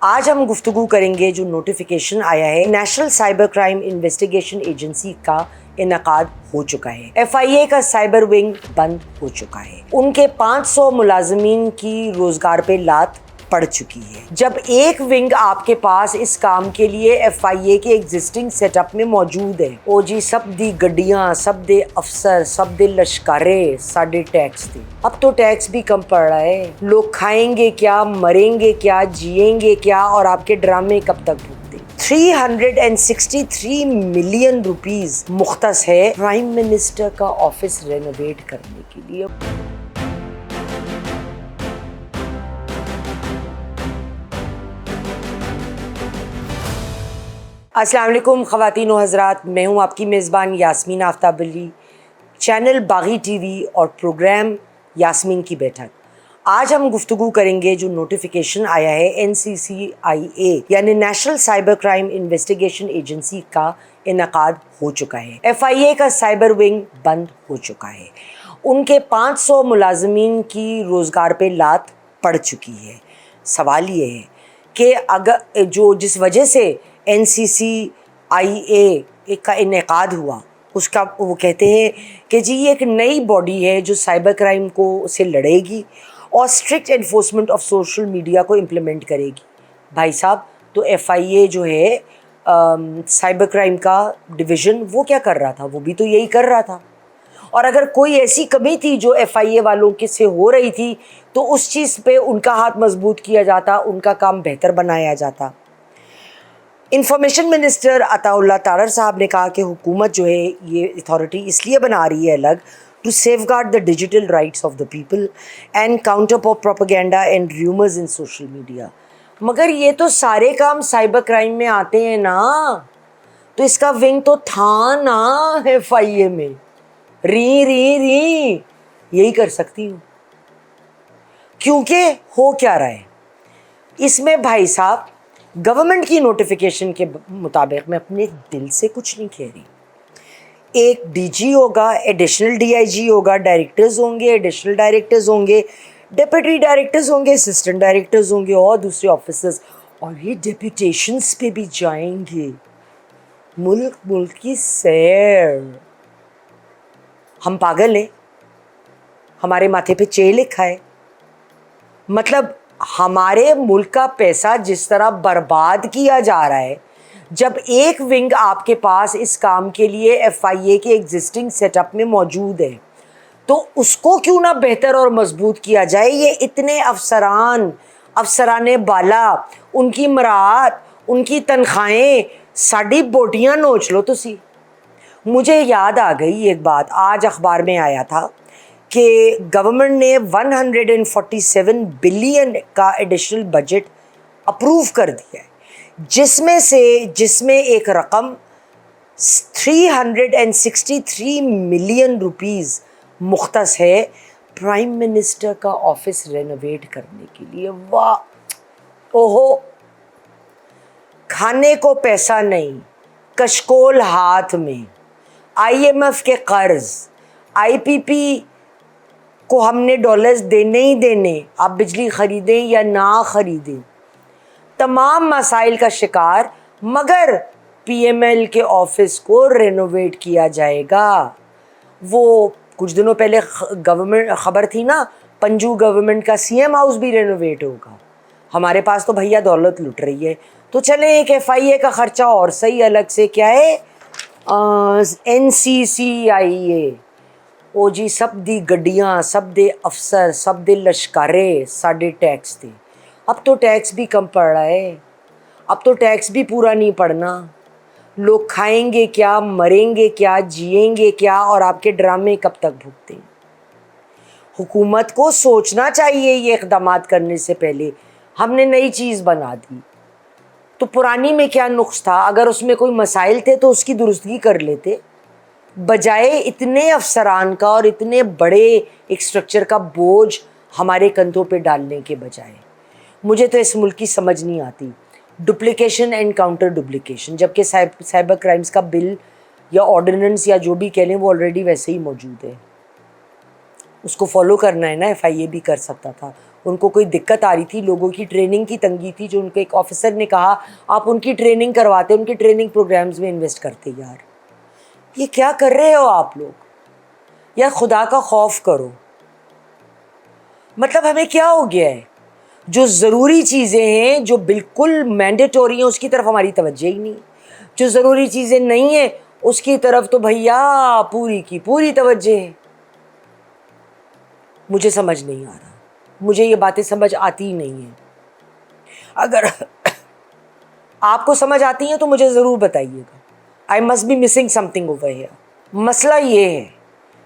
آج ہم گفتگو کریں گے جو نوٹیفیکیشن آیا ہے national cyber crime investigation agency کا انعقاد ہو چکا ہے۔ ایف آئی اے کا سائبر ونگ بند ہو چکا ہے۔ ان کے 500 ملازمین کی روزگار پہ لات پڑ چکی ہے۔ جب ایک ونگ آپ کے پاس اس کام کے لیے ایف آئی اے کے ایگزسٹنگ سیٹ اپ میں موجود ہے، او جی سب دی گڈیاں، سب دے افسر، سب دے لشکارے ساڈے ٹیکس دے۔ اب تو ٹیکس بھی کم پڑ رہا ہے۔ لوگ کھائیں گے کیا، مریں گے کیا، جیئیں گے کیا، اور آپ کے ڈرامے کب تک بھگتے؟ 363 ملین روپیز مختص ہے پرائم منسٹر کا آفس رینوویٹ کرنے کے لیے۔ السلام علیکم خواتین و حضرات، میں ہوں آپ کی میزبان یاسمین آفتاب علی، چینل باغی ٹی وی اور پروگرام یاسمین کی بیٹھک۔ آج ہم گفتگو کریں گے جو نوٹیفیکیشن آیا ہے NCCIA یعنی national cyber crime investigation agency کا انعقاد ہو چکا ہے۔ ایف آئی اے کا سائبر ونگ بند ہو چکا ہے۔ ان کے 500 ملازمین کی روزگار پہ لات پڑ چکی ہے۔ سوال یہ ہے کہ اگر جس وجہ سے NCCIA کا انعقاد ہوا، اس کا وہ کہتے ہیں کہ جی یہ ایک نئی باڈی ہے جو سائبر کرائم کو سے لڑے گی اور strict enforcement of social media کو امپلیمنٹ کرے گی۔ بھائی صاحب، تو ایف آئی اے جو ہے سائبر کرائم کا ڈویژن، وہ کیا کر رہا تھا؟ وہ بھی تو یہی کر رہا تھا۔ اور اگر کوئی ایسی کمی تھی جو ایف آئی اے والوں کے سے ہو رہی تھی تو اس چیز پہ ان کا ہاتھ مضبوط کیا جاتا، ان کا کام بہتر بنایا جاتا۔ انفارمیشن منسٹر عطا اللہ تارڑ صاحب نے کہا کہ حکومت جو ہے یہ اتھارٹی اس لیے بنا رہی ہے الگ to safeguard the digital rights of the people and counter propaganda and rumours in social media. مگر یہ تو سارے کام سائبر کرائم میں آتے ہیں نا، تو اس کا ونگ تو تھا نا ایف آئی اے میں۔ یہی کر سکتی ہوں، کیونکہ ہو کیا رہا ہے اس میں بھائی صاحب؟ گورنمنٹ کی نوٹیفیکیشن کے مطابق میں اپنے دل سے کچھ نہیں کہہ رہی۔ ایک ڈی جی ہوگا، ایڈیشنل ڈی آئی جی ہوگا، ڈائریکٹرز ہوں گے، ایڈیشنل ڈائریکٹرز ہوں گے، ڈپٹی ڈائریکٹرز ہوں گے، اسسٹنٹ ڈائریکٹرز ہوں گے اور دوسرے آفیسرز، اور یہ ڈیپوٹیشنز پہ بھی جائیں گے، ملک کی سیر۔ ہم پاگل ہیں؟ ہمارے ماتھے پہ چے لکھا ہے؟ مطلب ہمارے ملک کا پیسہ جس طرح برباد کیا جا رہا ہے، جب ایک ونگ آپ کے پاس اس کام کے لیے ایف آئی اے کے ایگزسٹنگ سیٹ اپ میں موجود ہے، تو اس کو کیوں نہ بہتر اور مضبوط کیا جائے؟ یہ اتنے افسران بالا، ان کی مراعات، ان کی تنخواہیں، ساڈی بوٹیاں نوچ لو تسی۔ مجھے یاد آ گئی ایک بات، آج اخبار میں آیا تھا کہ گورنمنٹ نے 147 بلین کا ایڈیشنل بجٹ اپروو کر دیا ہے، جس میں ایک رقم 363 ملین روپیز مختص ہے پرائم منسٹر کا آفس رینوویٹ کرنے کے لیے۔ واہ، اوہو، کھانے کو پیسہ نہیں، کشکول ہاتھ میں، آئی ایم ایف کے قرض، آئی پی پی کو ہم نے ڈالرز دینے ہی دینے، آپ بجلی خریدیں یا نہ خریدیں، تمام مسائل کا شکار، مگر پی ایم ایل کے آفس کو رینوویٹ کیا جائے گا۔ وہ کچھ دنوں پہلے گورنمنٹ خبر تھی نا، پنجو گورنمنٹ کا سی ایم ہاؤس بھی رینوویٹ ہوگا۔ ہمارے پاس تو بھیا دولت لٹ رہی ہے، تو چلیں ایک ایف آئی اے کا خرچہ اور صحیح الگ سے کیا ہے، NCCIA، او جی سب دی گڈیاں، سب دے افسر، سب دے لشکارے ساڈے ٹیکس دے۔ اب تو ٹیکس بھی کم پڑ رہا ہے، اب تو ٹیکس بھی پورا نہیں پڑنا۔ لوگ کھائیں گے کیا، مریں گے کیا، جیئیں گے کیا، اور آپ کے ڈرامے کب تک بھگتے ہیں؟ حکومت کو سوچنا چاہیے یہ اقدامات کرنے سے پہلے۔ ہم نے نئی چیز بنا دی تو پرانی میں کیا نقص تھا؟ اگر اس میں کوئی مسائل تھے تو اس کی درستگی کر لیتے، بجائے اتنے افسران کا اور اتنے بڑے ایک اسٹرکچر کا بوجھ ہمارے کندھوں پہ ڈالنے کے بجائے۔ مجھے تو اس ملک کی سمجھ نہیں آتی، ڈپلیکیشن اینڈ کاؤنٹر ڈپلیکیشن، جبکہ سائبر کرائمز کا بل یا آرڈیننس یا جو بھی کہہ لیں وہ آلریڈی ویسے ہی موجود ہے، اس کو فالو کرنا ہے نا۔ ایف آئی اے بھی کر سکتا تھا، ان کو کوئی دقت آ رہی تھی, لوگوں کی ٹریننگ کی تنگی تھی, جو ان کے ایک آفیسر نے کہا آپ ان کی ٹریننگ کرواتے, ان کے ٹریننگ پروگرامز میں انویسٹ کرتے. یار یہ کیا کر رہے ہو آپ لوگ؟ یا خدا کا خوف کرو. مطلب ہمیں کیا ہو گیا ہے؟ جو ضروری چیزیں ہیں, جو بالکل مینڈیٹوری ہیں, اس کی طرف ہماری توجہ ہی نہیں. جو ضروری چیزیں نہیں ہیں اس کی طرف تو بھیا پوری کی پوری توجہ ہے. مجھے سمجھ نہیں آ رہا, مجھے یہ باتیں سمجھ آتی ہی نہیں ہیں. اگر آپ کو سمجھ آتی ہیں تو مجھے ضرور بتائیے گا. I must be missing something over here. مسئلہ یہ ہے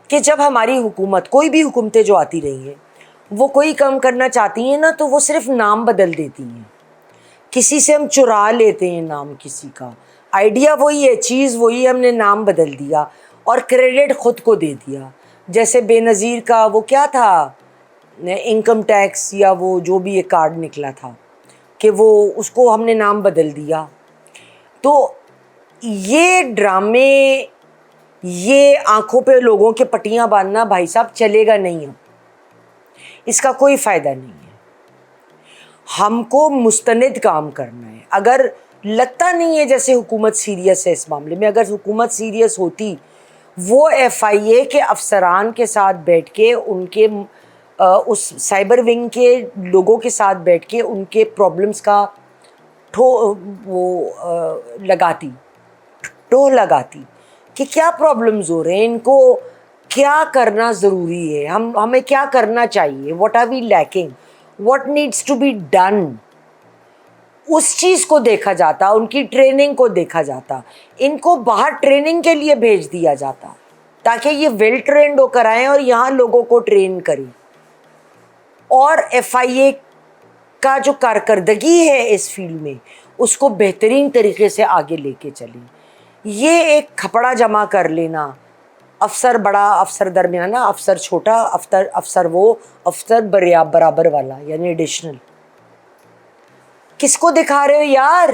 کہ جب ہماری حکومت, کوئی بھی حکومتیں جو آتی رہی ہیں, وہ کوئی کام کرنا چاہتی ہیں نا تو وہ صرف نام بدل دیتی ہیں. کسی سے ہم چرا لیتے ہیں نام, کسی کا آئیڈیا وہی ہے, چیز وہی ہے, ہم نے نام بدل دیا اور کریڈٹ خود کو دے دیا. جیسے بے نظیر کا وہ کیا تھا, انکم ٹیکس یا وہ جو بھی ایک کارڈ نکلا تھا, کہ وہ اس کو ہم نے نام بدل دیا. تو یہ ڈرامے, یہ آنکھوں پہ لوگوں کے پٹیاں باندھنا بھائی صاحب چلے گا نہیں. اب اس کا کوئی فائدہ نہیں ہے. ہم کو مستند کام کرنا ہے. اگر لگتا نہیں ہے جیسے حکومت سیریس ہے اس معاملے میں, اگر حکومت سیریس ہوتی وہ ایف آئی اے کے افسران کے ساتھ بیٹھ کے, ان کے اس سائبر ونگ کے لوگوں کے ساتھ بیٹھ کے ان کے پرابلمس کا لگاتی کہ کیا پرابلمز ہو رہے ہیں, ان کو کیا کرنا ضروری ہے, ہمیں کیا کرنا چاہیے, what are we lacking, what needs to be done. اس چیز کو دیکھا جاتا, ان کی ٹریننگ کو دیکھا جاتا, ان کو باہر ٹریننگ کے لیے بھیج دیا جاتا تاکہ یہ ویل ٹرینڈ ہو کر آئیں اور یہاں لوگوں کو ٹرین کریں. اور ایف آئی اے کا جو کارکردگی ہے اس فیلڈ میں, اس کو بہترین طریقے سے آگے لے کے چلیں. یہ ایک کھپڑا جمع کر لینا, افسر بڑا, افسر درمیانہ, افسر چھوٹا, افسر وہ, افسر برابر والا, یعنی ایڈیشنل. کس کو دکھا رہے ہو یار؟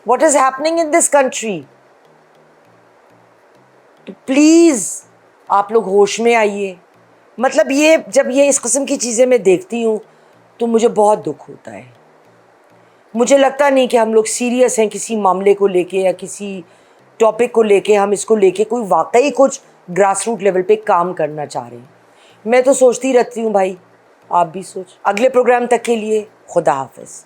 What is happening in this country? Please آپ لوگ ہوش میں آئیے. مطلب یہ جب یہ اس قسم کی چیزیں میں دیکھتی ہوں تو مجھے بہت دکھ ہوتا ہے. مجھے لگتا نہیں کہ ہم لوگ سیریس ہیں کسی معاملے کو لے کے یا کسی ٹاپک کو لے کے, ہم اس کو لے کے کوئی واقعی کچھ گراس روٹ لیول پہ کام کرنا چاہ رہے ہیں. میں تو سوچتی رہتی ہوں بھائی, آپ بھی سوچ. اگلے پروگرام تک کے لیے خدا حافظ.